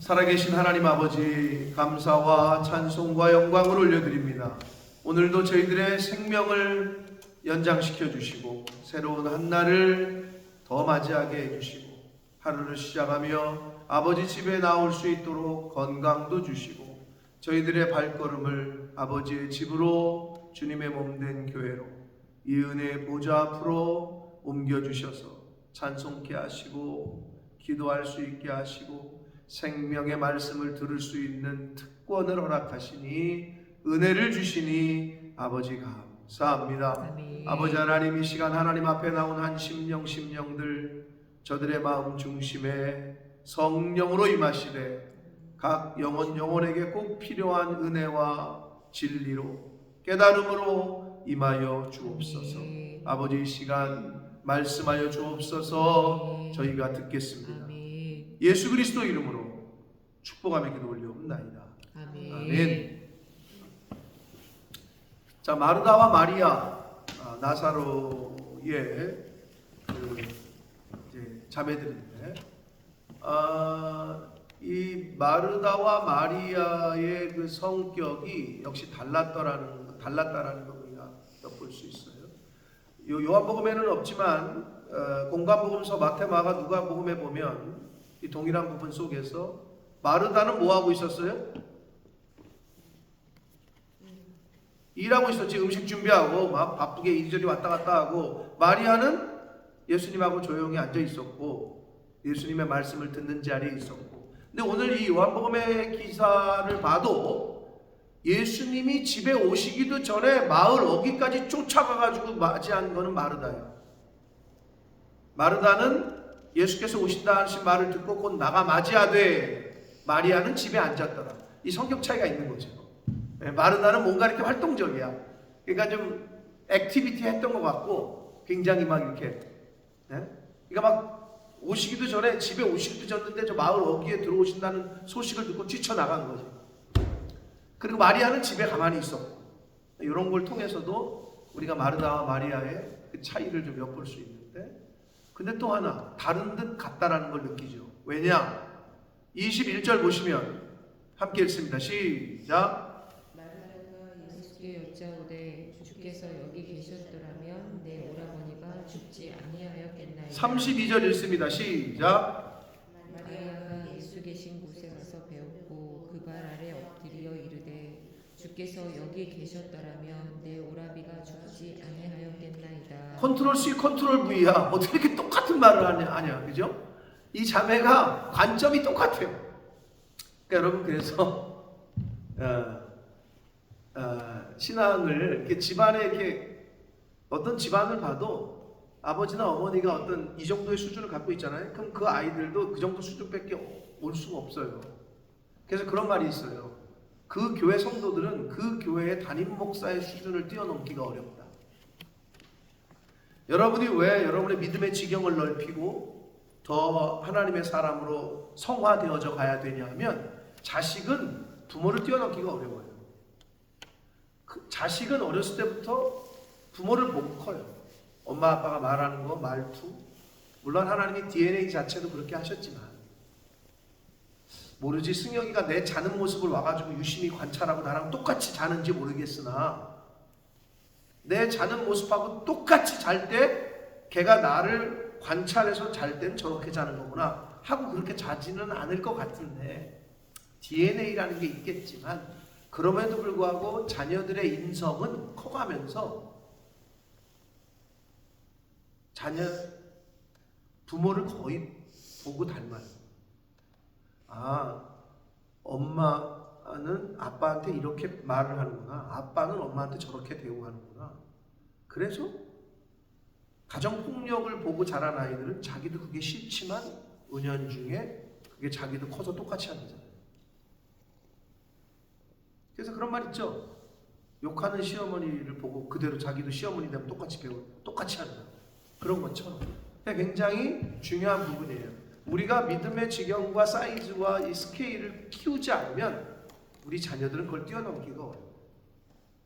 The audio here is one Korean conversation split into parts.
살아계신 하나님 아버지, 감사와 찬송과 영광을 올려드립니다. 오늘도 저희들의 생명을 연장시켜 주시고 새로운 한날을 더 맞이하게 해주시고 하루를 시작하며 아버지 집에 나올 수 있도록 건강도 주시고 저희들의 발걸음을 아버지의 집으로 주님의 몸된 교회로 이 은혜의 보좌 앞으로 옮겨주셔서 찬송케 하시고 기도할 수 있게 하시고 생명의 말씀을 들을 수 있는 특권을 허락하시니 은혜를 주시니 아버지 감사합니다. 아멘. 아버지 하나님, 이 시간 하나님 앞에 나온 한 심령들 저들의 마음 중심에 성령으로 임하시되 각 영혼에게 꼭 필요한 은혜와 진리로 깨달음으로 임하여 주옵소서. 아멘. 아버지, 이 시간 말씀하여 주옵소서. 아멘. 저희가 듣겠습니다. 아멘. 예수 그리스도 이름으로 축복하며 기도 올려옵나이다. 아멘. 아멘. 자, 마르다와 마리아, 나사로의 이제 자매들인데, 이 마르다와 마리아의 그 성격이 역시 달랐다라는 걸 우리가 엿볼 수 있어요. 요한복음에는 없지만 공관복음서, 마태, 마가, 누가복음에 보면 이 동일한 부분 속에서 마르다는 뭐 하고 있었어요? 일하고 있었지. 음식 준비하고 막 바쁘게 이리저리 왔다 갔다 하고, 마리아는 예수님하고 조용히 앉아 있었고 예수님의 말씀을 듣는 자리에 있었고. 근데 오늘 이 요한복음의 기사를 봐도 예수님이 집에 오시기도 전에 마을 어귀까지 쫓아가가지고 맞이한 거는 마르다예요. 마르다는 예수께서 오신다 하신 말을 듣고 곧 나가 맞이하되, 마리아는 집에 앉았더라. 이 성격 차이가 있는 거죠. 마르다는 뭔가 이렇게 활동적이야. 그러니까 좀 액티비티 했던 것 같고 굉장히 막 이렇게, 그러니까 막 오시기도 전에, 집에 오시기도 전인데 저 마을 어귀에 들어오신다는 소식을 듣고 뛰쳐나간 거지. 그리고 마리아는 집에 가만히 있었고. 이런 걸 통해서도 우리가 마르다와 마리아의 그 차이를 좀 엿볼 수 있는데, 근데 또 하나 다른 듯 같다라는 걸 느끼죠. 왜냐? 21절 보시면 함께 읽습니다. 시작. 마르다가 예수께 여짜오되 주께서 여기 계셨더라면 내 오라버니가 죽지 아니하였겠나이다. 32절 읽습니다. 시작. 마리아가 예수 계신 곳에 가서 배웠고 그 발 아래 엎드려 이르되 주께서 여기 계셨더라면 내 오라비가 죽지 아니하였겠나이다. 컨트롤 C, 컨트롤 V야. 어떻게 이렇게 똑같은 말을 하냐, 그죠? 이 자매가 관점이 똑같아요. 그러니까 여러분, 그래서 신앙을 이렇게 집안에 이렇게 어떤 집안을 봐도 아버지나 어머니가 어떤 이 정도의 수준을 갖고 있잖아요. 그럼 그 아이들도 그 정도 수준밖에 올 수가 없어요. 그래서 그런 말이 있어요. 그 교회 성도들은 그 교회의 담임 목사의 수준을 뛰어넘기가 어렵다. 여러분이 왜 여러분의 믿음의 지경을 넓히고 더 하나님의 사람으로 성화되어져 가야 되냐 하면, 자식은 부모를 뛰어넘기가 어려워요. 자식은 어렸을 때부터 부모를 보고 커요. 엄마 아빠가 말하는 거, 말투. 물론 하나님이 DNA 자체도 그렇게 하셨지만, 모르지, 승혁이가 내 자는 모습을 와가지고 유심히 관찰하고 나랑 똑같이 자는지 모르겠으나, 내 자는 모습하고 똑같이 잘 때 걔가 나를 관찰해서 잘 땐 저렇게 자는 거구나 하고 그렇게 자지는 않을 것 같은데, DNA라는 게 있겠지만 그럼에도 불구하고 자녀들의 인성은 커가면서 부모를 거의 보고 닮아요. 엄마는 아빠한테 이렇게 말을 하는구나, 아빠는 엄마한테 저렇게 대우하는구나. 그래서 가정폭력을 보고 자란 아이들은 자기도 그게 싫지만 은연중에 그게 자기도 커서 똑같이 하는 거잖아요. 그래서 그런 말 있죠. 욕하는 시어머니를 보고 그대로 자기도 시어머니 되면 똑같이 한다. 그런 것처럼 굉장히 중요한 부분이에요. 우리가 믿음의 지경과 사이즈와 이 스케일을 키우지 않으면 우리 자녀들은 그걸 뛰어넘기가 어려워요.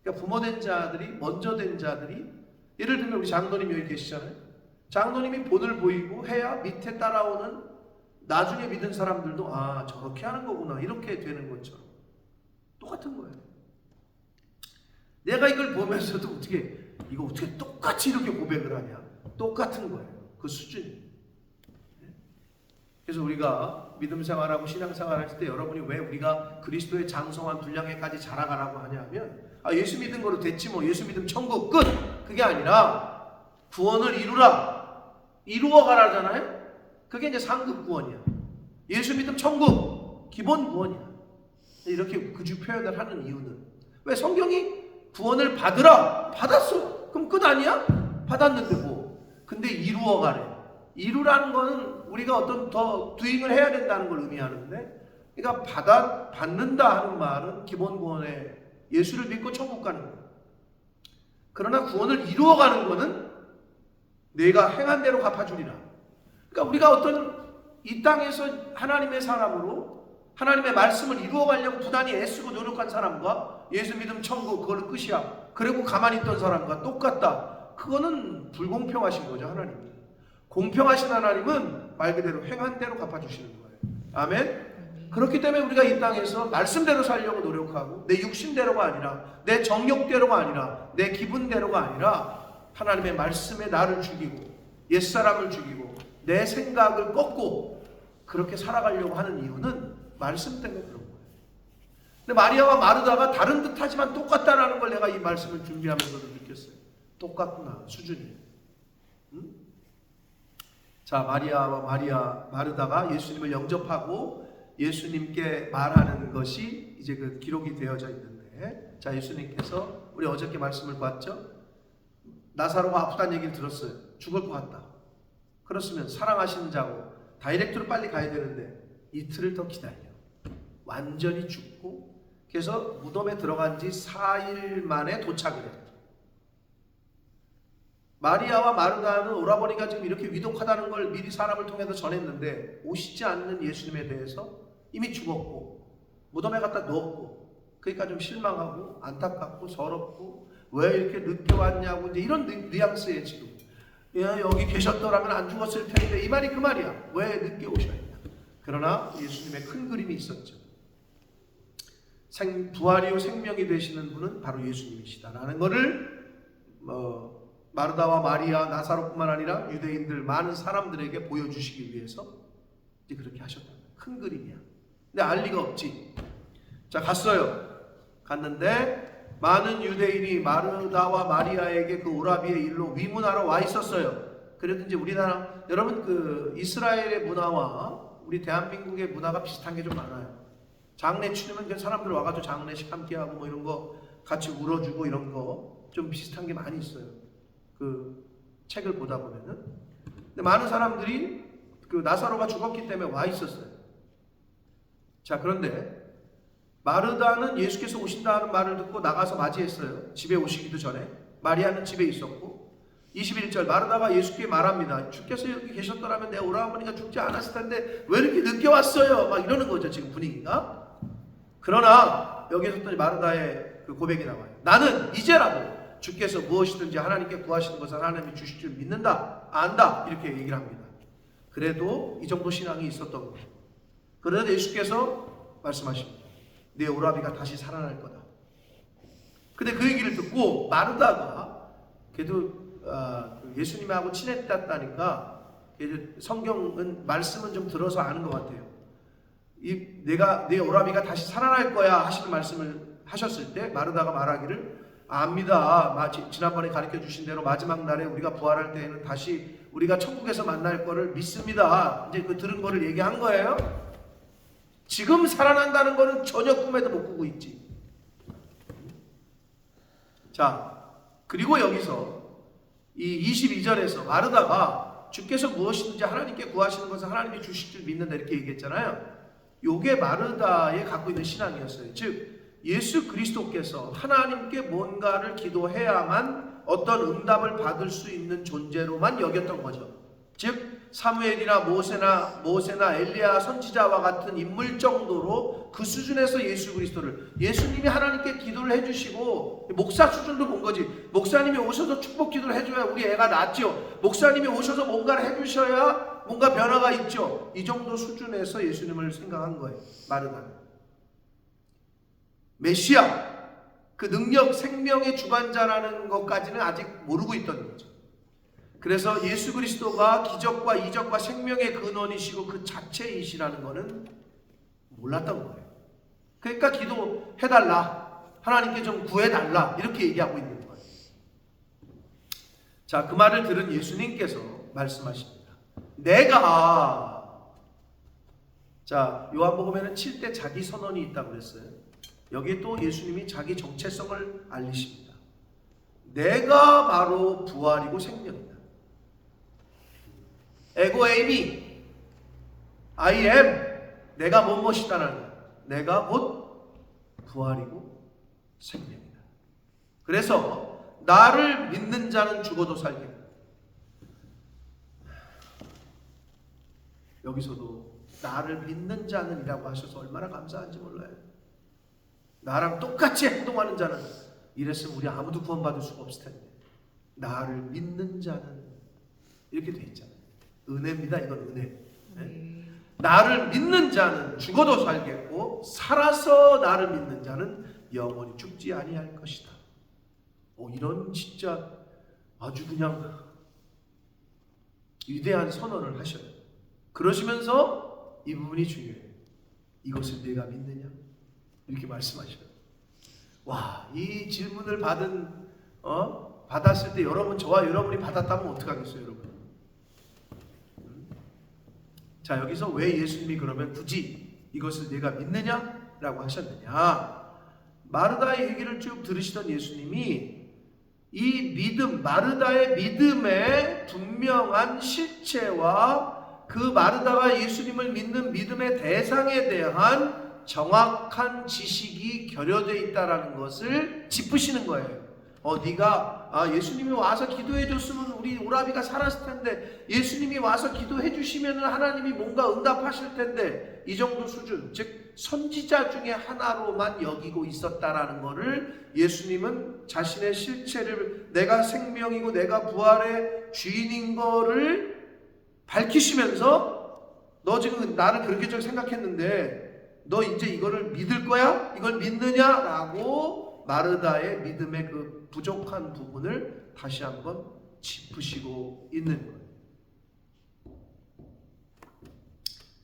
그러니까 부모 된 자들이, 먼저 된 자들이, 예를 들면 우리 장로님 여기 계시잖아요. 장로님이 본을 보이고 해야 밑에 따라오는 나중에 믿은 사람들도 아 저렇게 하는 거구나 이렇게 되는 것처럼 똑같은 거예요. 내가 이걸 보면서도 이거 어떻게 똑같이 이렇게 고백을 하냐? 똑같은 거예요. 그 수준이. 그래서 우리가 믿음 생활하고 신앙 생활할 때 여러분이 왜 우리가 그리스도의 장성한 분량에까지 자라가라고 하냐면 예수 믿은 거로 됐지 뭐 예수 믿음 천국 끝! 그게 아니라 구원을 이루어가라잖아요. 그게 이제 상급 구원이야. 예수 믿음 천국 기본 구원이야. 이렇게 그주 표현을 하는 이유는 왜 성경이 구원을 받으라 받았어. 그럼 끝 아니야? 받았는데 뭐. 근데 이루어가래. 이루라는 거는 우리가 어떤 더 도잉을 해야 된다는 걸 의미하는데, 그러니까 받는다 하는 말은 기본 구원에 예수를 믿고 천국 가는 거예요. 그러나 구원을 이루어가는 거는 내가 행한 대로 갚아주리라. 그러니까 우리가 어떤 이 땅에서 하나님의 사람으로 하나님의 말씀을 이루어가려고 부단히 애쓰고 노력한 사람과 예수 믿음 천국 그걸로 끝이야. 그리고 가만히 있던 사람과 똑같다. 그거는 불공평하신 거죠. 하나님이. 공평하신 하나님은 말 그대로 행한 대로 갚아주시는 거예요. 아멘? 그렇기 때문에 우리가 이 땅에서 말씀대로 살려고 노력하고 내 육신대로가 아니라 내 정욕대로가 아니라 내 기분대로가 아니라 하나님의 말씀에 나를 죽이고 옛사람을 죽이고 내 생각을 꺾고 그렇게 살아가려고 하는 이유는 말씀 때문에 그런 거예요. 근데 마리아와 마르다가 다른 듯 하지만 똑같다라는 걸 내가 이 말씀을 준비하면서도 느꼈어요. 똑같구나 수준이. 자, 마리아와 마르다가 예수님을 영접하고 예수님께 말하는 것이 이제 그 기록이 되어져 있는데, 자, 예수님께서 우리 어저께 말씀을 봤죠? 나사로가 아프다는 얘기를 들었어요. 죽을 것 같다. 그렇으면 사랑하시는 자고 다이렉트로 빨리 가야 되는데 이틀을 더 기다려. 완전히 죽고 그래서 무덤에 들어간 지 4일 만에 도착을 해요. 마리아와 마르다는 오라버니가 지금 이렇게 위독하다는 걸 미리 사람을 통해서 전했는데 오시지 않는 예수님에 대해서 이미 죽었고 무덤에 갖다 넣었고, 그러니까 좀 실망하고 안타깝고 서럽고 왜 이렇게 늦게 왔냐고 이제 이런 뉘앙스에 지금 여기 계셨더라면 안 죽었을 텐데 이 말이 그 말이야. 왜 늦게 오셨냐. 그러나 예수님의 큰 그림이 있었죠. 부활이요 생명이 되시는 분은 바로 예수님이시다라는 것을 마르다와 마리아, 나사로뿐만 아니라 유대인들 많은 사람들에게 보여주시기 위해서 이제 그렇게 하셨다. 큰 그림이야. 근데 알 리가 없지. 자, 갔어요. 갔는데 많은 유대인이 마르다와 마리아에게 그 오라비의 일로 위문하러 와 있었어요. 그래도 이제 우리나라 여러분 그 이스라엘의 문화와 우리 대한민국의 문화가 비슷한 게 좀 많아요. 장례 치르면 사람들 와가지고 장례식 함께하고 뭐 이런 거 같이 울어주고 이런 거 좀 비슷한 게 많이 있어요. 그 책을 보다 보면은. 근데 많은 사람들이 그 나사로가 죽었기 때문에 와 있었어요. 자, 그런데 마르다는 예수께서 오신다는 말을 듣고 나가서 맞이했어요. 집에 오시기도 전에. 마리아는 집에 있었고 21절 마르다가 예수께 말합니다. 주께서 여기 계셨더라면 내 오라버니가 죽지 않았을 텐데 왜 이렇게 늦게 왔어요? 막 이러는 거죠, 지금 분위기가. 그러나 여기서부터 마르다의 그 고백이 나와요. 나는 이제라도 주께서 무엇이든지 하나님께 구하시는 것은 하나님이 주실 줄 믿는다, 안다, 이렇게 얘기를 합니다. 그래도 이 정도 신앙이 있었던 거예요. 그러나 예수께서 말씀하십니다. 내 오라비가 다시 살아날 거다. 근데 그 얘기를 듣고 마르다가 그래도 예수님하고 친했다니까 성경은 말씀은 좀 들어서 아는 것 같아요. 내 오라비가 다시 살아날 거야 하시는 말씀을 하셨을 때 마르다가 말하기를 압니다. 지난번에 가르쳐 주신 대로 마지막 날에 우리가 부활할 때에는 다시 우리가 천국에서 만날 거를 믿습니다. 이제 그 들은 거를 얘기한 거예요. 지금 살아난다는 거는 전혀 꿈에도 못 꾸고 있지. 자, 그리고 여기서 이 22절에서 마르다가 주께서 무엇이든지 하나님께 구하시는 것은 하나님이 주실 줄 믿는다 이렇게 얘기했잖아요. 요게 마르다의 갖고 있는 신앙이었어요. 즉 예수 그리스도께서 하나님께 뭔가를 기도해야만 어떤 응답을 받을 수 있는 존재로만 여겼던 거죠. 즉 사무엘이나 모세나 엘리야 선지자와 같은 인물 정도로 그 수준에서 예수 그리스도를, 예수님이 하나님께 기도를 해주시고 목사 수준도 본 거지. 목사님이 오셔서 축복 기도를 해줘야 우리 애가 낫죠. 목사님이 오셔서 뭔가를 해주셔야 뭔가 변화가 있죠. 이 정도 수준에서 예수님을 생각한 거예요. 마르다는. 메시아, 그 능력, 생명의 주관자라는 것까지는 아직 모르고 있던 거죠. 그래서 예수 그리스도가 기적과 이적과 생명의 근원이시고 그 자체이시라는 것은 몰랐던 거예요. 그러니까 기도해달라, 하나님께 좀 구해달라, 이렇게 얘기하고 있는 거예요. 자, 그 말을 들은 예수님께서 말씀하십니다. 자, 요한복음에는 7대 자기 선언이 있다고 그랬어요. 여기에 또 예수님이 자기 정체성을 알리십니다. 내가 바로 부활이고 생명이다. 에고 에이미, I am, 내가 무엇이다라는 거야. 내가 곧 부활이고 생명이다. 그래서 나를 믿는 자는 죽어도 살게. 여기서도 나를 믿는 자는이라고 하셔서 얼마나 감사한지 몰라요. 나랑 똑같이 행동하는 자는, 이랬으면 우리 아무도 구원받을 수가 없을 텐데, 나를 믿는 자는 이렇게 돼 있잖아요. 은혜입니다. 이건 은혜. 네? 나를 믿는 자는 죽어도 살겠고 살아서 나를 믿는 자는 영원히 죽지 아니할 것이다. 이런 진짜 아주 그냥 위대한 선언을 하셔요. 그러시면서 이 부분이 중요해요. 이것을 내가 믿느냐? 이렇게 말씀하셔요. 와, 이 질문을 받았을 때 저와 여러분이 받았다면 어떡하겠어요, 여러분? 자, 여기서 왜 예수님이 그러면 굳이 이것을 내가 믿느냐라고 하셨느냐? 마르다의 얘기를 쭉 들으시던 예수님이 이 믿음, 마르다의 믿음의 분명한 실체와 그 마르다가 예수님을 믿는 믿음의 대상에 대한 정확한 지식이 결여되어 있다는 것을 짚으시는 거예요. 예수님이 와서 기도해 줬으면 우리 오라비가 살았을 텐데, 예수님이 와서 기도해 주시면 하나님이 뭔가 응답하실 텐데, 이 정도 수준, 즉 선지자 중에 하나로만 여기고 있었다라는 것을 예수님은 자신의 실체를, 내가 생명이고 내가 부활의 주인인 거를 밝히시면서, 너 지금 나를 그렇게 좀 생각했는데 너 이제 이거를 믿을 거야? 이걸 믿느냐라고 마르다의 믿음의 그 부족한 부분을 다시 한번 짚으시고 있는 거예요.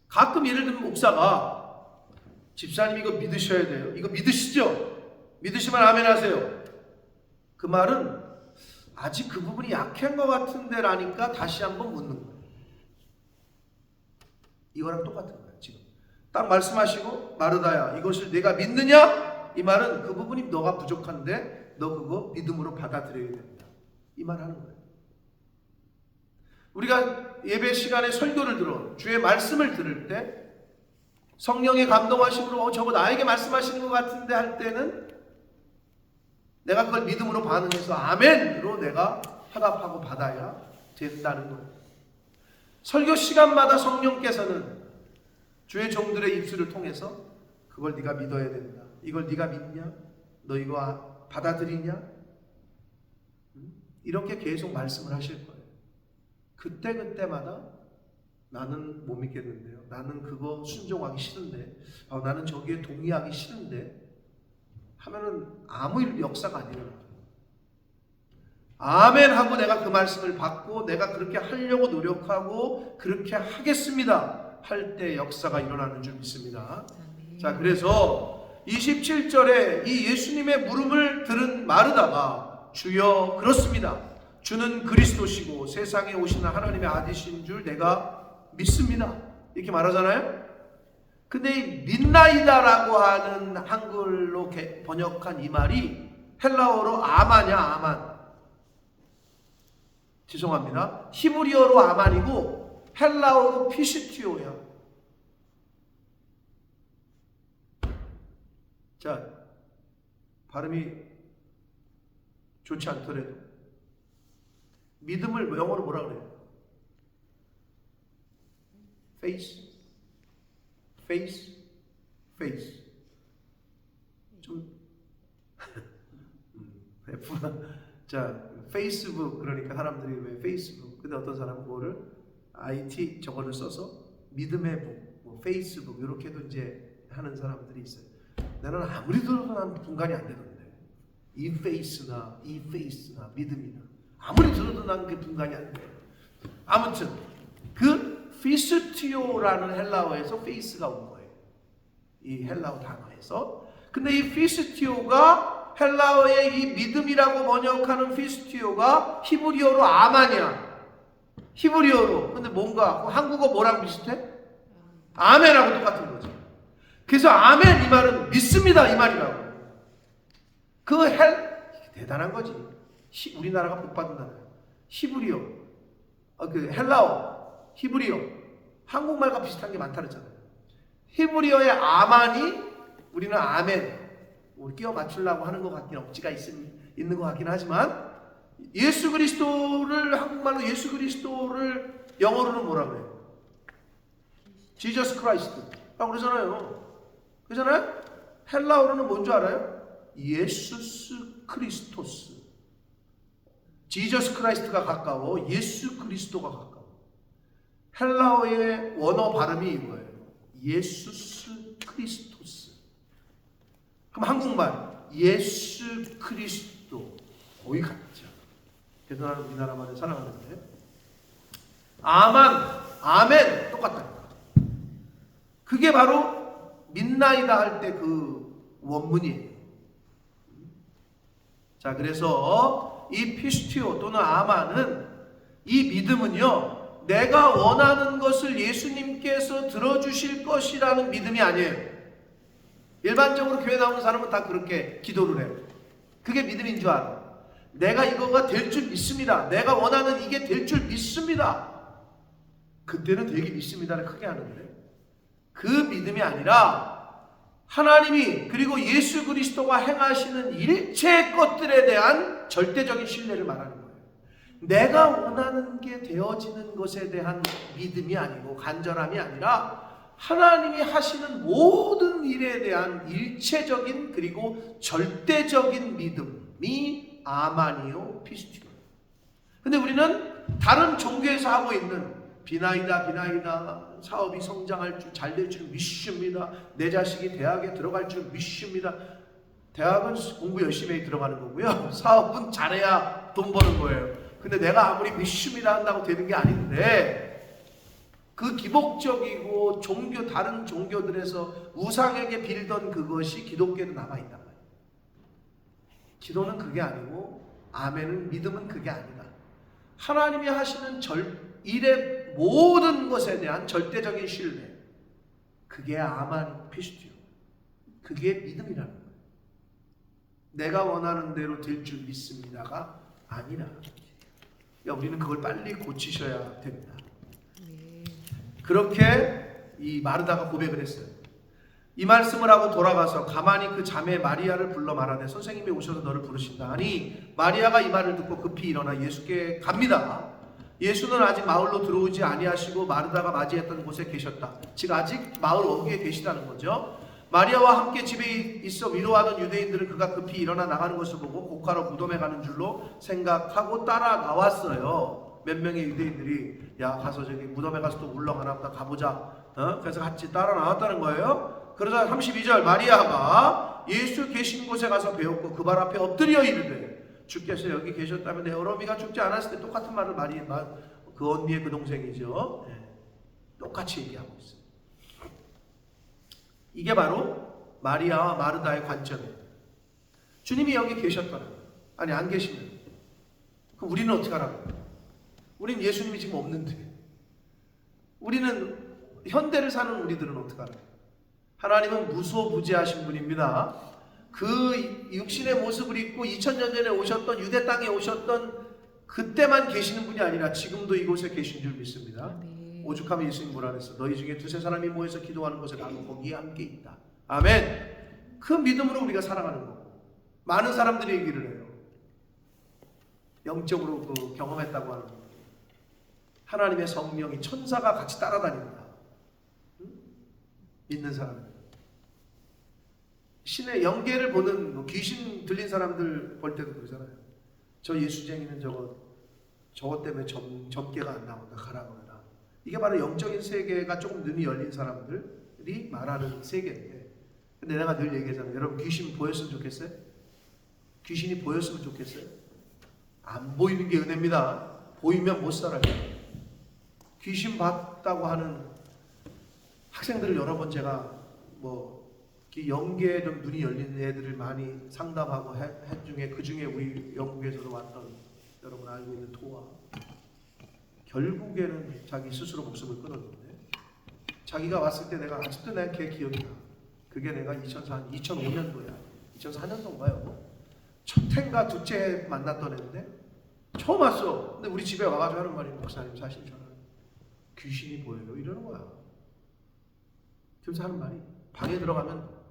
가끔 예를 들면 목사가, 집사님 이거 믿으셔야 돼요. 이거 믿으시죠? 믿으시면 아멘 하세요. 그 말은 아직 그 부분이 약한 것 같은데 라니까 다시 한번 묻는 거예요. 이거랑 똑같은 거예요. 지금 딱 말씀하시고, 마르다야 이것을 내가 믿느냐? 이 말은 그 부분이 너가 부족한데 너 그거 믿음으로 받아들여야 된다, 이 말 하는 거예요. 우리가 예배 시간에 설교를 들어 주의 말씀을 들을 때 성령의 감동하심으로 저거 나에게 말씀하시는 것 같은데 할 때는 내가 그걸 믿음으로 반응해서 아멘으로 내가 화답하고 받아야 된다는 거예요. 설교 시간마다 성령께서는 주의 종들의 입술을 통해서 그걸 네가 믿어야 된다, 이걸 네가 믿냐? 너 이거 받아들이냐? 이렇게 계속 말씀을 하실 거예요. 그때마다 나는 못 믿겠는데요, 나는 그거 순종하기 싫은데, 나는 저기에 동의하기 싫은데 하면은 아무 역사가 안 일어나요. 아멘 하고 내가 그 말씀을 받고 내가 그렇게 하려고 노력하고 그렇게 하겠습니다 할 때 역사가 일어나는 줄 믿습니다. 자, 그래서 27절에 이 예수님의 물음을 들은 마르다가, 주여 그렇습니다, 주는 그리스도시고 세상에 오시는 하나님의 아들이신 줄 내가 믿습니다, 이렇게 말하잖아요. 근데 이 믿나이다라고 하는 한글로 번역한 이 말이 헬라어로 아마냐, 아만, 죄송합니다, 히브리어로 아만이고 헬라어로 피시티오야. 자, 발음이 좋지 않더라도 믿음을 영어로 뭐라 그래요? Faith, 좀 F나, 자, 페이스북, 그러니까 사람들이 왜 페이스북, 근데 어떤 사람은 그거를 IT 저거를 써서 믿음의 북, 뭐 페이스북 이렇게도 이제 하는 사람들이 있어요. 나는 아무리 들어도 난 분간이 안 되던데. 이 페이스나 믿음이나 아무리 들어도 난 그 분간이 안 돼. 아무튼 그 피스티오라는 헬라어에서 페이스가 온 거예요. 이 헬라어 단어에서. 근데 이 피스티오가 헬라어의 이 믿음이라고 번역하는 피스티오가 히브리어로 아만이야. 히브리어로. 근데 뭔가 한국어 뭐랑 비슷해? 아멘하고 똑같은 거지. 그래서 아멘 이 말은 믿습니다 이 말이라고. 대단한 거지. 우리나라가 복받은 나라야. 히브리어, 그 헬라어, 히브리어, 한국말과 비슷한 게 많다 그랬잖아요. 히브리어의 아만이 우리는 아멘, 우리 끼워 맞추려고 하는 것 같긴 억지가 있는 것 같긴 하지만 예수 그리스도를 한국말로 예수 그리스도를 영어로는 뭐라 그래요? Jesus Christ. 그러잖아요. 헬라어로는 뭔지 알아요? 예수스 크리스토스. 지저스 크라이스트가 가까워 예수 그리스도가 가까워. 헬라어의 원어 발음이 이거예요. 예수스 크리스토스. 그럼 한국말 예수 그리스도 거의 같죠. 그래서 나는 우리나라 말을 사랑하는데 아만, 아멘 똑같다니까. 그게 바로 믿나이다 할 때 그 원문이에요. 자, 그래서 이 피스티오 또는 아만은 이 믿음은요, 내가 원하는 것을 예수님께서 들어주실 것이라는 믿음이 아니에요. 일반적으로 교회 나오는 사람은 다 그렇게 기도를 해요. 그게 믿음인 줄 알아. 내가 이거가 될 줄 믿습니다. 내가 원하는 이게 될 줄 믿습니다. 그때는 되게 믿습니다를 크게 하는데 그 믿음이 아니라 하나님이 그리고 예수 그리스도가 행하시는 일체 것들에 대한 절대적인 신뢰를 말하는 거예요. 내가 원하는 게 되어지는 것에 대한 믿음이 아니고 간절함이 아니라 하나님이 하시는 모든 일에 대한 일체적인 그리고 절대적인 믿음이 아마니오 피스티오. 근데 우리는 다른 종교에서 하고 있는 비나이다 사업이 성장할 줄 잘 될 줄 믿습니다. 내 자식이 대학에 들어갈 줄 믿습니다. 대학은 공부 열심히 해 들어가는 거고요. 사업은 잘해야 돈 버는 거예요. 근데 내가 아무리 믿습니다 한다고 되는 게 아닌데 그 기복적이고 다른 종교들에서 우상에게 빌던 그것이 기독교에는 남아있단 말이에요. 기도는 그게 아니고 아멘은 믿음은 그게 아니다. 하나님이 하시는 일의 모든 것에 대한 절대적인 신뢰, 그게 아마니 피스티오, 그게 믿음이라는 거예요. 내가 원하는 대로 될 줄 믿습니다가 아니라 우리는 그걸 빨리 고치셔야 됩니다. 그렇게 이 마르다가 고백을 했어요. 이 말씀을 하고 돌아가서 가만히 그 자매 마리아를 불러 말하되 선생님이 오셔서 너를 부르신다 하니 마리아가 이 말을 듣고 급히 일어나 예수께 갑니다. 예수는 아직 마을로 들어오지 아니하시고 마르다가 맞이했던 곳에 계셨다. 즉 아직 마을 어귀에 계시다는 거죠. 마리아와 함께 집에 있어 위로하던 유대인들은 그가 급히 일어나 나가는 것을 보고 곡하러 무덤에 가는 줄로 생각하고 따라 나왔어요. 몇 명의 유대인들이 야 가서 저기 무덤에 가서 또 울렁하나 보다 가보자. 그래서 같이 따라 나왔다는 거예요. 그러자 32절 마리아가 예수 계신 곳에 가서 배웠고 그 발 앞에 엎드려 이르되 주께서 여기 계셨다면 내 어머니가 죽지 않았을 때 똑같은 말을 그 언니의 그 동생이죠. 똑같이 얘기하고 있어요. 이게 바로 마리아와 마르다의 관점이에요. 주님이 여기 계셨더라. 아니 안 계시면 그럼 우리는 어떻게 하라고? 우리는 예수님이 지금 없는데 우리는 현대를 사는 우리들은 어떻게 하라고? 하나님은 무소부재하신 분입니다. 그 육신의 모습을 입고 2000년 전에 오셨던 유대 땅에 오셨던 그때만 계시는 분이 아니라 지금도 이곳에 계신 줄 믿습니다. 오죽하면 예수님 뭐라 그랬어? 너희 중에 두세 사람이 모여서 기도하는 곳에 나도 거기에 함께 있다. 아멘. 그 믿음으로 우리가 살아가는 거고 많은 사람들이 얘기를 해요. 영적으로 그 경험했다고 하는 하나님의 성령이 천사가 같이 따라다닌다. 믿는 사람들. 신의 영계를 보는 귀신 들린 사람들 볼 때도 그러잖아요. 저 예수쟁이는 저것 때문에 점괘가 안 나온다. 가라 그러나. 이게 바로 영적인 세계가 조금 눈이 열린 사람들이 말하는 세계인데, 근데 내가 늘 얘기하잖아요. 여러분 귀신 보였으면 좋겠어요? 귀신이 보였으면 좋겠어요? 안 보이는 게 은혜입니다. 보이면 못 살아요. 귀신 봤다고 하는 학생들을 여러 번 제가 영계에 좀 눈이 열린 애들을 많이 상담하고 한 중에, 그 중에 우리 영국에서도 왔던 여러분 알고 있는 토아, 결국에는 자기 스스로 목숨을 끊었는데, 자기가 왔을 때 내가 아직도 내가 걔 기억이 나. 그게 내가 2005년도야 2004년도인가요? 첫 해인가 둘째 해 만났던 애인데 처음 왔어. 근데 우리 집에 와가지고 하는 말이, 목사님 사실 저는 귀신이 보여요 이러는 거야. 그래서 하는 말이, 방에 들어가면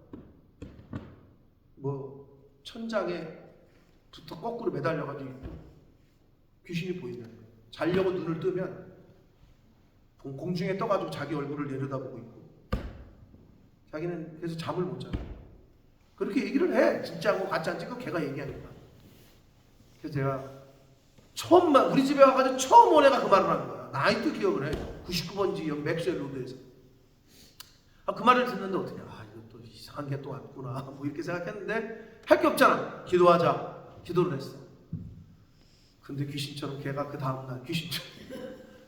천장에 붙어 거꾸로 매달려가지고 귀신이 보이는 거야. 자려고 눈을 뜨면 공중에 떠가지고 자기 얼굴을 내려다보고 있고, 자기는 그래서 잠을 못 자. 그렇게 얘기를 해. 진짜고 가짜인지 그 걔가 얘기하니까. 그래서 제가 우리 집에 와가지고 처음 온 애가 그 말을 하는 거야. 나 아직도 기억을 해. 99번지 여기 맥스웰 로드에서. 그 말을 듣는데 어떠냐. 이거 또 이상한 게 또 왔구나. 이렇게 생각했는데 할 게 없잖아. 기도하자. 기도를 했어. 근데 귀신처럼 걔가 그 다음날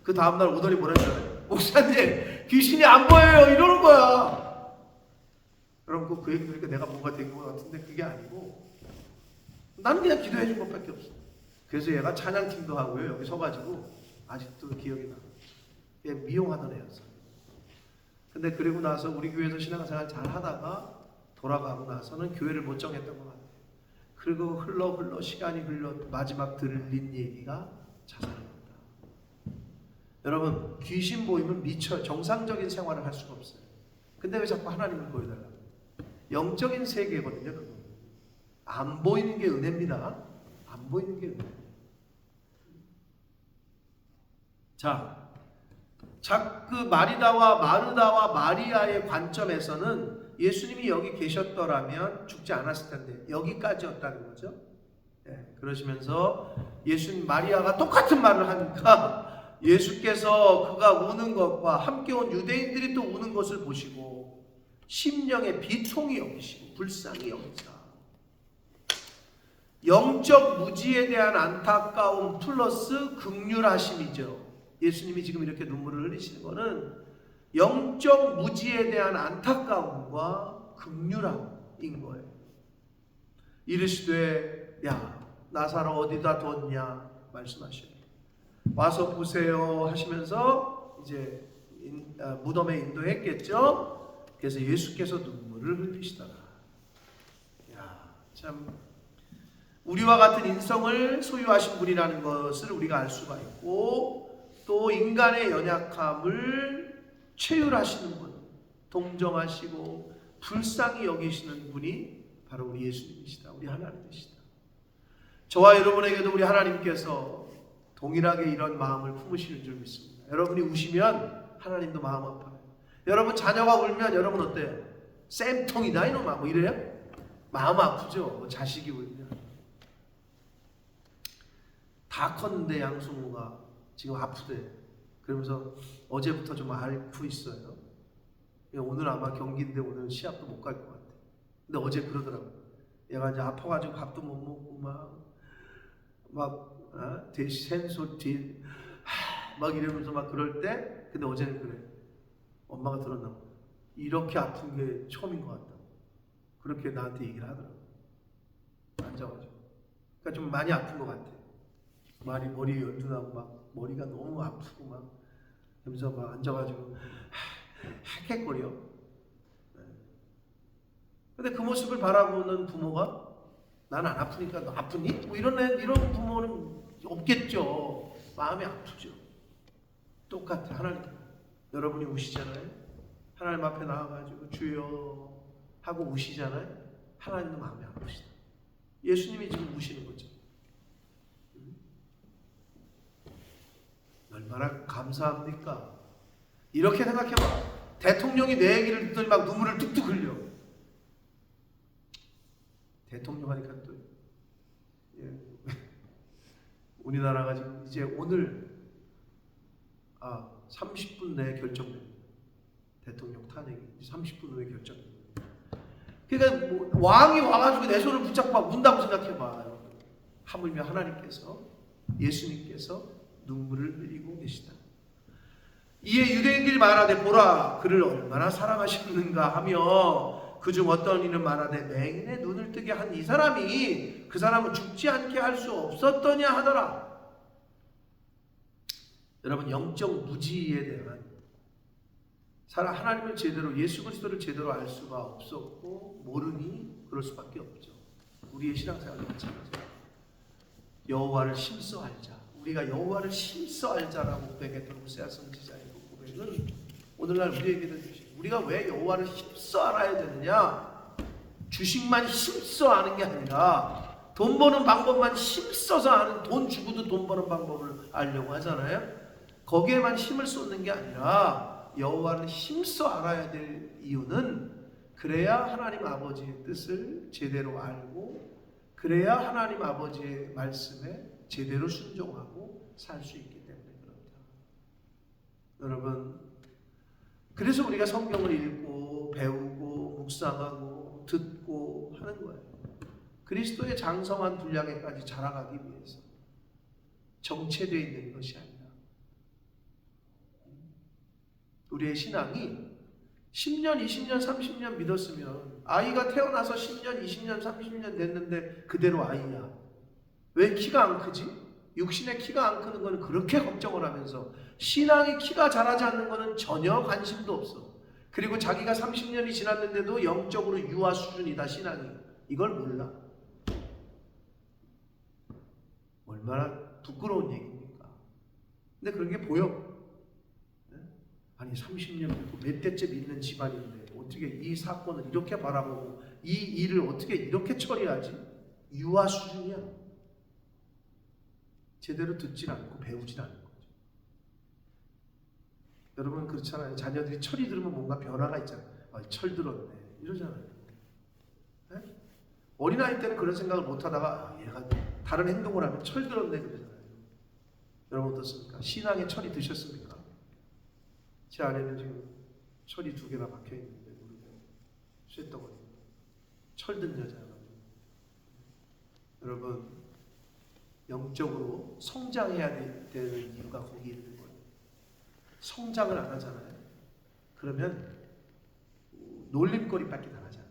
그 다음날 오더니 뭐라 했잖아요. 목사님 귀신이 안 보여요 이러는 거야. 여러분 그 얘기 들으니까 내가 뭔가 된 것 같은데 그게 아니고, 나는 그냥 기도해 준 것밖에 없어. 그래서 얘가 찬양팀도 하고요. 여기 서가지고 아직도 기억이 나. 얘 미용하던 애였어. 근데 그리고 나서 우리 교회에서 신앙생활 잘 하다가 돌아가고 나서는 교회를 못 정했던 것 같아요. 그리고 흘러 시간이 흘러 마지막 들린 얘기가 자살합니다. 여러분 귀신 보이면 미처 정상적인 생활을 할 수가 없어요. 근데 왜 자꾸 하나님을 보여달라고? 영적인 세계거든요. 그거 안 보이는 게 은혜입니다. 안 보이는 게 은혜. 그 마르다와 마리아의 관점에서는 예수님이 여기 계셨더라면 죽지 않았을 텐데 여기까지였다는 거죠. 그러시면서 마리아가 똑같은 말을 하니까 예수께서 그가 우는 것과 함께 온 유대인들이 또 우는 것을 보시고 심령의 비통이 여기시고 불쌍히 여기사 영적 무지에 대한 안타까움 플러스 긍휼하심이죠. 예수님이 지금 이렇게 눈물을 흘리시는 것은 영적 무지에 대한 안타까움과 긍휼함인 거예요. 이르시되 야 나사로 어디다 뒀냐 말씀하셔요. 와서 보세요 하시면서 이제 무덤에 인도했겠죠. 그래서 예수께서 눈물을 흘리시더라. 참 우리와 같은 인성을 소유하신 분이라는 것을 우리가 알 수가 있고, 또 인간의 연약함을 체휼하시는 분, 동정하시고 불쌍히 여기시는 분이 바로 우리 예수님이시다. 우리 하나님이시다. 저와 여러분에게도 우리 하나님께서 동일하게 이런 마음을 품으시는 줄 믿습니다. 여러분이 우시면 하나님도 마음 아파요. 여러분 자녀가 울면 여러분 어때요? 쌤통이다 이놈아 뭐 이래요? 마음 아프죠. 자식이 울면. 다 컸는데 양승우가 지금 아프대. 그러면서 어제부터 좀 앓고 있어요. 오늘 아마 경기인데 오늘 시합도 못 갈 것 같아. 근데 어제 그러더라고. 얘가 이제 아파가지고 밥도 못 먹고 센소티 막 이러면서 막 그럴 때, 근데 어제는 그래. 엄마가 들었나 봐. 이렇게 아픈 게 처음인 것 같다. 그렇게 나한테 얘기를 하더라고. 앉아가지고. 그러니까 좀 많이 아픈 것 같아. 머리에 연두나고 막 머리가 너무 아프고 막 그러면서 막 앉아가지고 헥헥거려. 근데 그 모습을 바라보는 부모가 난 안 아프니까 너 아프니? 뭐 이런 부모는 없겠죠. 마음이 아프죠. 똑같아. 하나님 여러분이 우시잖아요. 하나님 앞에 나와가지고 주여 하고 우시잖아요. 하나님도 마음이 아프시다. 예수님이 지금 우시는 거죠. 얼마나 감사합니까? 이렇게 생각해봐. 대통령이 내 얘기를 듣더니 막 눈물을 뚝뚝 흘려. 대통령 하니까 또 우리나라가 지금 이제 오늘 30분 내에 결정됩니다. 대통령 탄핵이 30분 후에 결정됩니다. 그러니까 뭐 왕이 와가지고 내 손을 붙잡고 문다고 생각해봐. 하물며 하나님께서, 예수님께서 눈물을 흘리고 계시다. 이에 유대인들이 말하되 보라 그를 얼마나 사랑하셨는가 하며 그중 어떤 이는 말하되 맹인의 눈을 뜨게 한 이 사람이 그 사람은 죽지 않게 할 수 없었더냐 하더라. 여러분, 영적 무지에 대한 하나님을 제대로, 예수 그리스도를 제대로 알 수가 없었고 모르니 그럴 수밖에 없죠. 우리의 신앙생활도 마찬가지예요. 여호와를 힘써 알자. 우리가 여호와를 힘써 알자라고 고백했던 호세아 선지자의 그 고백은 오늘날 우리에게도 주신, 우리가 왜 여호와를 힘써 알아야 되느냐? 주식만 힘써 아는 게 아니라 돈 버는 방법만 힘써서 아는, 돈 주고도 돈 버는 방법을 알려고 하잖아요. 거기에만 힘을 쏟는 게 아니라 여호와를 힘써 알아야 될 이유는 그래야 하나님 아버지의 뜻을 제대로 알고 그래야 하나님 아버지의 말씀에 제대로 순종하고 살 수 있기 때문에 그렇다. 여러분, 그래서 우리가 성경을 읽고 배우고 묵상하고 듣고 하는 거예요. 그리스도의 장성한 분량에까지 자라가기 위해서 정체되어 있는 것이 아니라 우리의 신앙이 10년, 20년, 30년 믿었으면 아이가 태어나서 10년, 20년, 30년 됐는데 그대로 아이야. 왜 키가 안 크지? 육신의 키가 안 크는 거는 그렇게 걱정을 하면서 신앙의 키가 자라지 않는 거는 전혀 관심도 없어. 그리고 자기가 30년이 지났는데도 영적으로 유아 수준이다 신앙이. 이걸 몰라. 얼마나 부끄러운 얘기입니까? 근데 그런 게 보여. 아니 30년 믿고 몇 대째 믿는 집안인데 어떻게 이 사건을 이렇게 바라보고 이 일을 어떻게 이렇게 처리하지? 유아 수준이야. 제대로 듣질 않고 배우질 않는 거죠. 여러분 그렇잖아요. 자녀들이 철이 들으면 뭔가 변화가 있잖아요. 철 들었네 이러잖아요. 네? 어린아이 때는 그런 생각을 못하다가 얘가 다른 행동을 하면 철 들었네 그러잖아요. 여러분 어떻습니까? 신앙에 철이 드셨습니까? 제 안에는 지금 철이 2개나 박혀있는데 모르고 쇳덩어리 철든 여자가. 여러분 영적으로 성장해야 되는 이유가 거기 있는 거예요. 성장을 안 하잖아요. 그러면 놀림거리밖에 당하잖아요.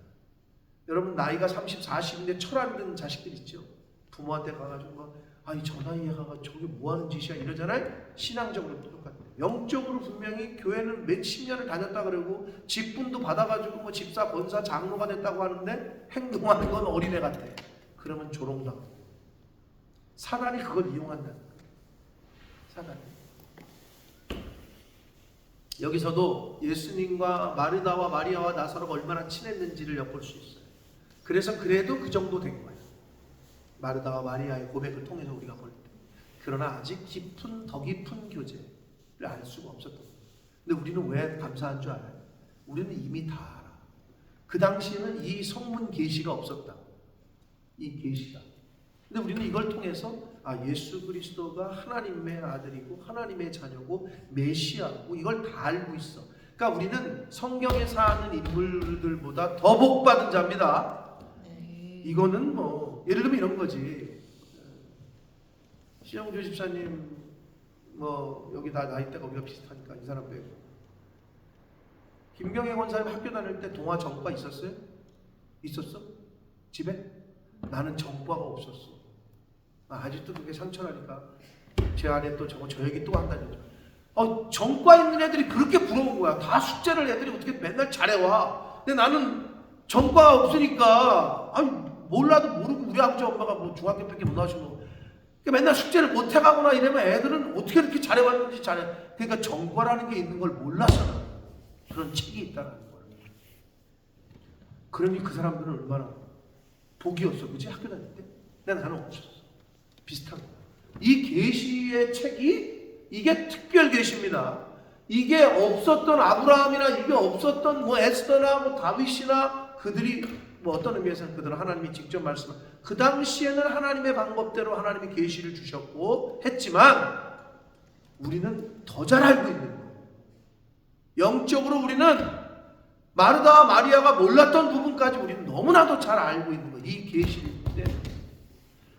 여러분 나이가 30, 40인데 철 안 드는 자식들 있죠. 부모한테 가가지고 아니 저 나이에 가가 저게 뭐하는 짓이야 이러잖아요. 신앙적으로 똑같아요. 영적으로 분명히 교회는 몇십 년을 다녔다 그러고 직분도 받아가지고 뭐 집사, 권사, 장로가 됐다고 하는데 행동하는 건 어린애 같아. 그러면 조롱당하고 사단이 그걸 이용한다는 거예요. 사단이. 여기서도 예수님과 마르다와 마리아와 나사로가 얼마나 친했는지를 엿볼 수 있어요. 그래서 그래도 그 정도 된 거예요. 마르다와 마리아의 고백을 통해서 우리가 볼 때. 그러나 아직 깊은, 더 깊은 교제를 알 수가 없었던 거예요. 근데 우리는 왜 감사한 줄 알아요? 우리는 이미 다 알아. 그 당시에는 이 성문 계시가 없었다. 이 계시가. 근데 우리는 이걸 통해서 예수 그리스도가 하나님의 아들이고 하나님의 자녀고 메시아고 이걸 다 알고 있어. 그러니까 우리는 성경에 사는 인물들보다 더 복받은 자입니다. 이거는 뭐 예를 들면 이런 거지. 시영주 집사님 뭐 여기 다 나이대가 우리가 비슷하니까 이 사람 빼고 김경애 권사님 학교 다닐 때 동화 정과 있었어요? 있었어? 집에? 나는 정과가 없었어. 아직도 그게 상처나니까 제 안에 또 저거 저 얘기 또 한다니. 정과 있는 애들이 그렇게 부러운 거야. 다 숙제를 애들이 어떻게 맨날 잘해와. 근데 나는 정과 없으니까 몰라도 모르고 우리 아버지 엄마가 뭐 중학교밖에 못 나오시고 맨날 숙제를 못 해가거나 이러면 애들은 어떻게 이렇게 잘해왔는지 잘해. 그러니까 정과라는 게 있는 걸 몰랐어. 그런 책이 있다는 걸. 그러니 그 사람들은 얼마나 복이었어, 그치? 학교 다닐 때. 근데 나는 없었어. 비슷한 거야. 이 계시의 책이 이게 특별 계시입니다. 이게 없었던 아브라함이나 이게 없었던 뭐 에스더나 뭐 다윗이나 그들이 뭐 어떤 의미에서는 그들은 하나님이 직접 말씀을 그 당시에는 하나님의 방법대로 하나님이 계시를 주셨고 했지만 우리는 더 잘 알고 있는 거예요. 영적으로 우리는 마르다와 마리아가 몰랐던 부분까지 우리는 너무나도 잘 알고 있는 거예요. 이 계시를 때.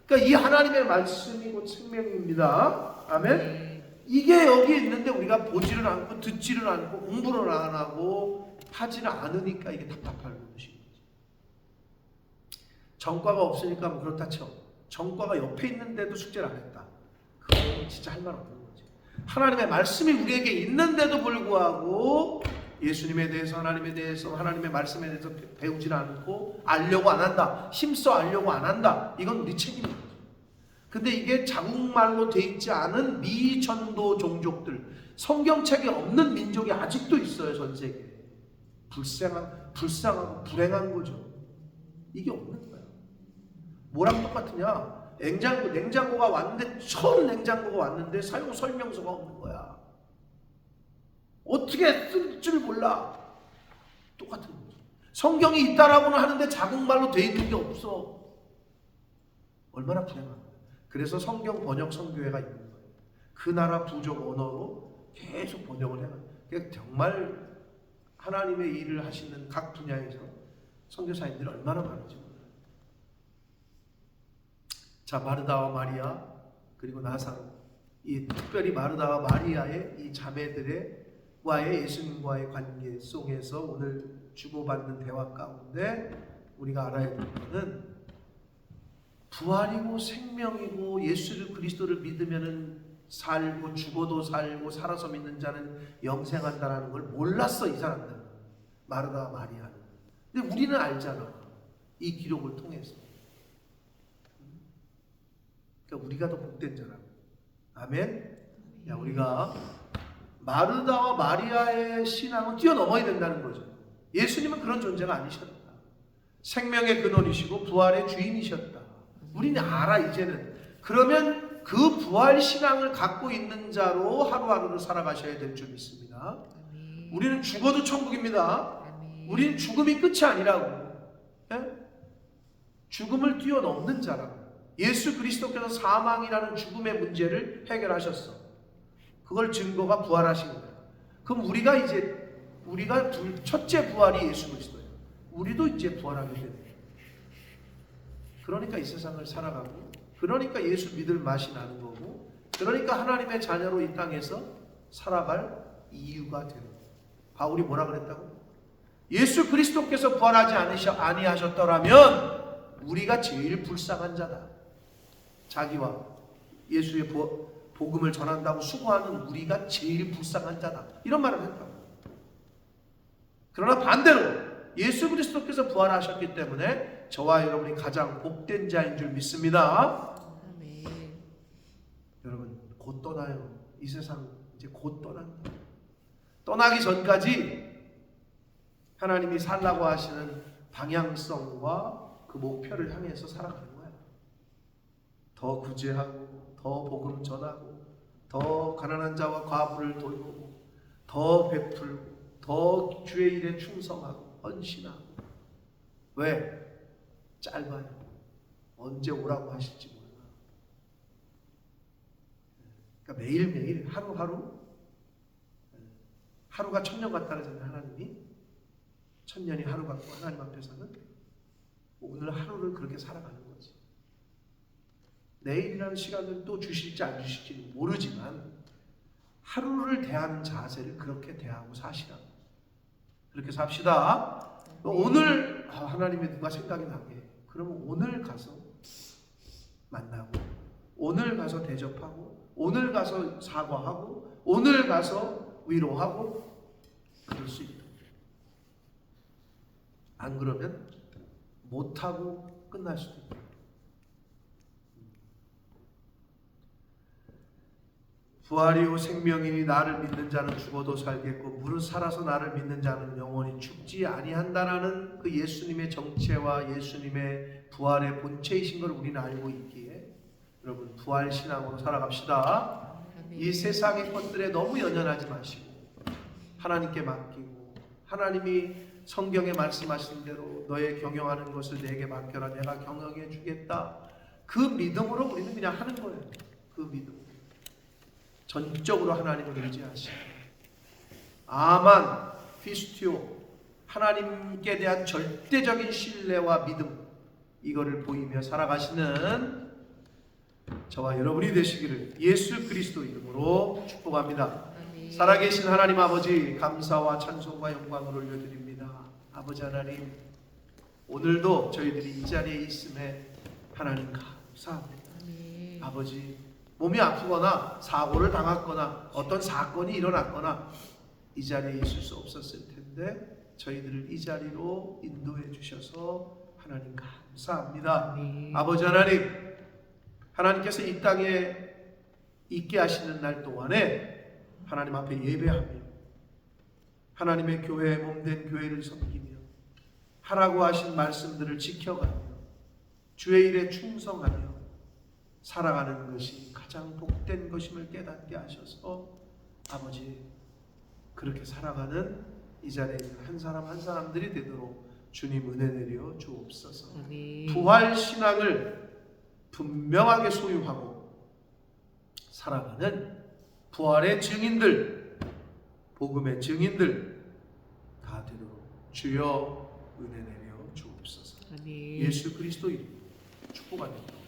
그러니까 이 하나님의 말씀이고 생명입니다. 아멘. 이게 여기 있는데 우리가 보지를 않고 듣지를 않고 공부를 안 하고 하지는 않으니까 이게 답답한 것인 거죠. 전과가 없으니까 뭐 그렇다 쳐. 전과가 옆에 있는데도 숙제를 안 했다. 그건 진짜 할 말 없는 거지. 하나님의 말씀이 우리에게 있는데도 불구하고 예수님에 대해서, 하나님에 대해서, 하나님의 말씀에 대해서 배우질 않고 알려고 안 한다. 힘써 알려고 안 한다. 이건 우리 책임입니다. 근데 이게 자국말로 돼 있지 않은 미전도 종족들, 성경책에 없는 민족이 아직도 있어요. 전 세계에. 불쌍하고 불행한 거죠. 이게 없는 거야. 뭐랑 똑같으냐? 냉장고가 왔는데, 처음 냉장고가 왔는데 사용 설명서가 없는 거야. 어떻게 쓸 줄 몰라. 똑같은 거죠. 성경이 있다라고는 하는데 자국말로 돼 있는 게 없어. 얼마나 불행한 거야. 그래서 성경 번역 선교회가 있는 거예요. 그 나라 부족 언어로 계속 번역을 해요. 정말 하나님의 일을 하시는 각 분야에서 선교사님들이 얼마나 많은지 몰라요. 자, 마르다와 마리아 그리고 나사로, 이 특별히 마르다와 마리아의 이 자매들과의 예수님과의 관계 속에서 오늘 주고받는 대화 가운데 우리가 알아야 될 것은 부활이고 생명이고 예수 그리스도를 믿으면은 살고 죽어도 살고 살아서 믿는 자는 영생한다라는 걸 몰랐어, 이 사람들은. 마르다와 마리아는. 근데 우리는 알잖아, 이 기록을 통해서. 그러니까 우리가 더 복된 자라고. 아멘. 야, 우리가 마르다와 마리아의 신앙은 뛰어넘어야 된다는 거죠. 예수님은 그런 존재가 아니셨다. 생명의 근원이시고 부활의 주인이셨다. 우리는 알아, 이제는. 그러면 그 부활 신앙을 갖고 있는 자로 하루하루를 살아가셔야 될 줄 믿습니다. 우리는 죽어도 천국입니다. 우리는 죽음이 끝이 아니라고. 예? 죽음을 뛰어넘는 자라고. 예수 그리스도께서 사망이라는 죽음의 문제를 해결하셨어. 그걸 증거가 부활하신 거야. 그럼 우리가 첫째 부활이 예수 그리스도예요. 우리도 이제 부활하게 되는 거예요. 그러니까 이 세상을 살아가고, 그러니까 예수 믿을 맛이 나는 거고, 그러니까 하나님의 자녀로 이 땅에서 살아갈 이유가 되는 거예요. 바울이 뭐라 그랬다고? 예수 그리스도께서 부활하지 아니하셨더라면 우리가 제일 불쌍한 자다. 자기와 예수의 복음을 전한다고 수고하는 우리가 제일 불쌍한 자다. 이런 말을 했다고. 그러나 반대로 예수 그리스도께서 부활하셨기 때문에 저와 여러분이 가장 복된 자인 줄 믿습니다. 아멘. 여러분, 곧 떠나요. 이 세상 이제 곧 떠난다. 떠나기 전까지 하나님이 살라고 하시는 방향성과 그 목표를 향해서 살아가는 거야. 더 구제하고, 더 복음 전하고, 더 가난한 자와 과부를 돌보고, 더 베풀고, 더 주의 일에 충성하고 헌신하고. 왜? 짧아요. 언제 오라고 하실지 몰라. 그러니까 매일매일 하루가 천년 같다는 하나님이, 천년이 하루 같고 하나님 앞에서는 오늘 하루를 그렇게 살아가는 거지. 내일이라는 시간을 또 주실지 안 주실지 모르지만 하루를 대하는 자세를 그렇게 대하고 사시라. 그렇게 삽시다. 오늘 하나님의 누가 생각이 나게, 그러면 오늘 가서 만나고, 오늘 가서 대접하고, 오늘 가서 사과하고, 오늘 가서 위로하고, 그럴 수 있다. 안 그러면 못하고 끝날 수도 있다. 부활이요 생명이니 나를 믿는 자는 죽어도 살겠고 무릇 살아서 나를 믿는 자는 영원히 죽지 아니한다라는 그 예수님의 정체와 예수님의 부활의 본체이신 걸 우리는 알고 있기에 여러분 부활 신앙으로 살아갑시다. 이 세상의 것들에 너무 연연하지 마시고 하나님께 맡기고, 하나님이 성경에 말씀하신 대로 너의 경영하는 것을 내게 맡겨라, 내가 경영해 주겠다. 그 믿음으로 우리는 그냥 하는 거예요. 그 믿음. 전적으로 하나님을 의지하시고 아만, 피스티오, 하나님께 대한 절대적인 신뢰와 믿음, 이거를 보이며 살아가시는 저와 여러분이 되시기를 예수 그리스도 이름으로 축복합니다. 아멘. 살아계신 하나님 아버지, 감사와 찬송과 영광을 올려드립니다. 아버지 하나님, 오늘도 저희들이 이 자리에 있음에 하나님 감사합니다. 아멘. 아버지, 몸이 아프거나 사고를 당했거나 어떤 사건이 일어났거나 이 자리에 있을 수 없었을 텐데 저희들을 이 자리로 인도해 주셔서 하나님 감사합니다. 아멘. 아버지 하나님, 하나님께서 이 땅에 있게 하시는 날 동안에 하나님 앞에 예배하며 하나님의 교회에 몸된 교회를 섬기며 하라고 하신 말씀들을 지켜가며 주의 일에 충성하며 살아가는 것이 가장 복된 것임을 깨닫게 하셔서 아버지, 그렇게 살아가는 이 자리에 있는 한 사람 한 사람들이 되도록 주님 은혜 내려 주옵소서. 아멘. 부활 신앙을 분명하게 소유하고 살아가는 부활의 증인들, 복음의 증인들 다 되도록 주여 은혜 내려 주옵소서. 아멘. 예수 그리스도 이름으로 축복합니다.